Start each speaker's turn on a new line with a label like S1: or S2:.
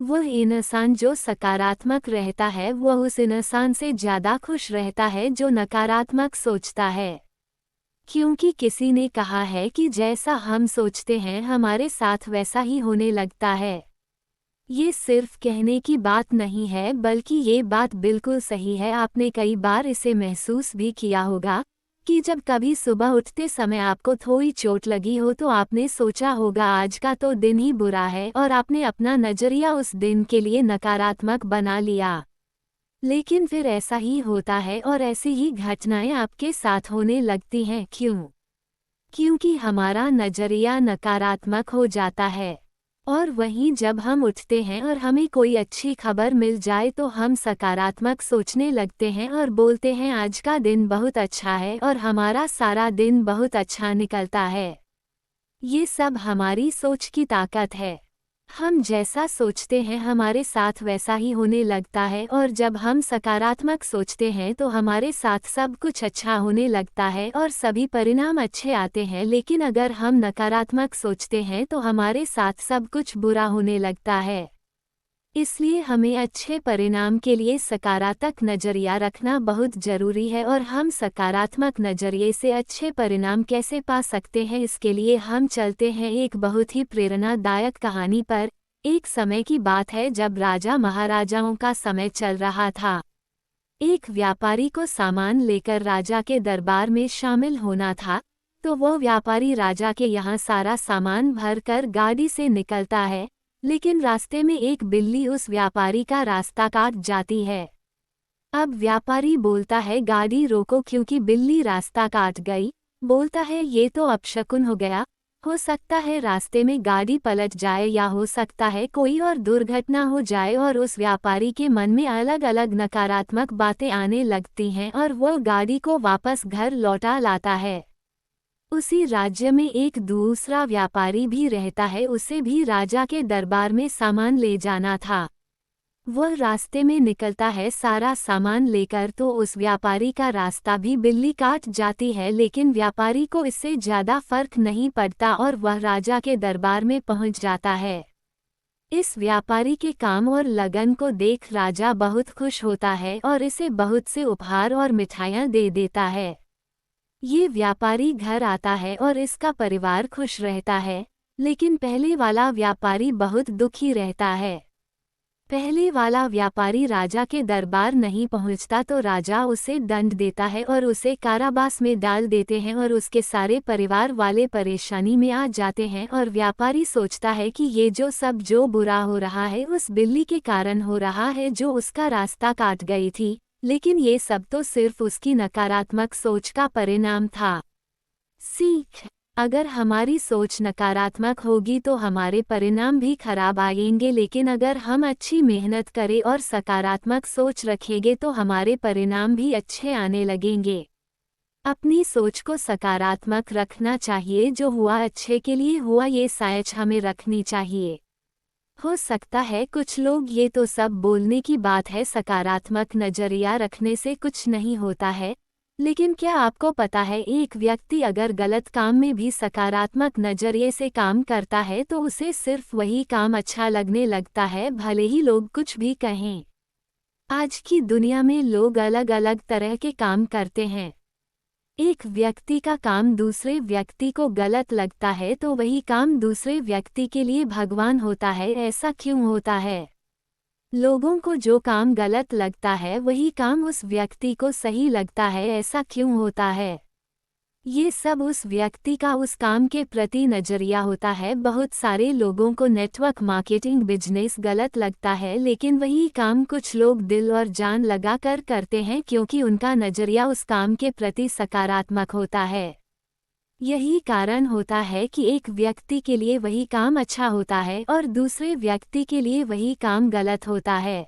S1: वह इंसान जो सकारात्मक रहता है वह उस इंसान से ज़्यादा खुश रहता है जो नकारात्मक सोचता है। क्योंकि किसी ने कहा है कि जैसा हम सोचते हैं हमारे साथ वैसा ही होने लगता है। ये सिर्फ कहने की बात नहीं है बल्कि ये बात बिल्कुल सही है। आपने कई बार इसे महसूस भी किया होगा कि जब कभी सुबह उठते समय आपको थोड़ी चोट लगी हो तो आपने सोचा होगा आज का तो दिन ही बुरा है और आपने अपना नज़रिया उस दिन के लिए नकारात्मक बना लिया। लेकिन फिर ऐसा ही होता है और ऐसी ही घटनाएं आपके साथ होने लगती हैं। क्यों? क्योंकि हमारा नज़रिया नकारात्मक हो जाता है। और वहीं जब हम उठते हैं और हमें कोई अच्छी खबर मिल जाए तो हम सकारात्मक सोचने लगते हैं और बोलते हैं आज का दिन बहुत अच्छा है और हमारा सारा दिन बहुत अच्छा निकलता है। ये सब हमारी सोच की ताकत है। हम जैसा सोचते हैं हमारे साथ वैसा ही होने लगता है और जब हम सकारात्मक सोचते हैं तो हमारे साथ सब कुछ अच्छा होने लगता है और सभी परिणाम अच्छे आते हैं। लेकिन अगर हम नकारात्मक सोचते हैं तो हमारे साथ सब कुछ बुरा होने लगता है। इसलिए हमें अच्छे परिणाम के लिए सकारात्मक नज़रिया रखना बहुत ज़रूरी है। और हम सकारात्मक नज़रिए से अच्छे परिणाम कैसे पा सकते हैं इसके लिए हम चलते हैं एक बहुत ही प्रेरणादायक कहानी पर। एक समय की बात है जब राजा महाराजाओं का समय चल रहा था। एक व्यापारी को सामान लेकर राजा के दरबार में शामिल होना था। तो वह व्यापारी राजा के यहाँ सारा सामान भरकर गाड़ी से निकलता है। लेकिन रास्ते में एक बिल्ली उस व्यापारी का रास्ता काट जाती है। अब व्यापारी बोलता है गाड़ी रोको क्योंकि बिल्ली रास्ता काट गई। बोलता है ये तो अपशकुन हो गया। हो सकता है रास्ते में गाड़ी पलट जाए या हो सकता है कोई और दुर्घटना हो जाए। और उस व्यापारी के मन में अलग अलग नकारात्मक बातें आने लगती हैं और वह गाड़ी को वापस घर लौटा लाता है। उसी राज्य में एक दूसरा व्यापारी भी रहता है। उसे भी राजा के दरबार में सामान ले जाना था। वह रास्ते में निकलता है सारा सामान लेकर तो उस व्यापारी का रास्ता भी बिल्ली काट जाती है। लेकिन व्यापारी को इससे ज़्यादा फर्क नहीं पड़ता और वह राजा के दरबार में पहुंच जाता है। इस व्यापारी के काम और लगन को देख राजा बहुत खुश होता है और इसे बहुत से उपहार और मिठाइयाँ दे देता है। ये व्यापारी घर आता है और इसका परिवार खुश रहता है। लेकिन पहले वाला व्यापारी बहुत दुखी रहता है। पहले वाला व्यापारी राजा के दरबार नहीं पहुंचता तो राजा उसे दंड देता है और उसे कारावास में डाल देते हैं और उसके सारे परिवार वाले परेशानी में आ जाते हैं। और व्यापारी सोचता है कि ये जो बुरा हो रहा है उस बिल्ली के कारण हो रहा है जो उसका रास्ता काट गई थी। लेकिन ये सब तो सिर्फ उसकी नकारात्मक सोच का परिणाम था। सीख: अगर हमारी सोच नकारात्मक होगी तो हमारे परिणाम भी खराब आएंगे। लेकिन अगर हम अच्छी मेहनत करें और सकारात्मक सोच रखेंगे तो हमारे परिणाम भी अच्छे आने लगेंगे। अपनी सोच को सकारात्मक रखना चाहिए। जो हुआ अच्छे के लिए हुआ ये सोच हमें रखनी चाहिए। हो सकता है कुछ लोग ये तो सब बोलने की बात है, सकारात्मक नज़रिया रखने से कुछ नहीं होता है। लेकिन क्या आपको पता है एक व्यक्ति अगर गलत काम में भी सकारात्मक नज़रिए से काम करता है तो उसे सिर्फ वही काम अच्छा लगने लगता है भले ही लोग कुछ भी कहें। आज की दुनिया में लोग अलग अलग तरह के काम करते हैं। एक व्यक्ति का काम दूसरे व्यक्ति को गलत लगता है तो वही काम दूसरे व्यक्ति के लिए भगवान होता है। ऐसा क्यों होता है? लोगों को जो काम गलत लगता है वही काम उस व्यक्ति को सही लगता है। ऐसा क्यों होता है? ये सब उस व्यक्ति का उस काम के प्रति नज़रिया होता है। बहुत सारे लोगों को नेटवर्क मार्केटिंग बिजनेस गलत लगता है लेकिन वही काम कुछ लोग दिल और जान लगा कर करते हैं क्योंकि उनका नज़रिया उस काम के प्रति सकारात्मक होता है। यही कारण होता है कि एक व्यक्ति के लिए वही काम अच्छा होता है और दूसरे व्यक्ति के लिए वही काम गलत होता है।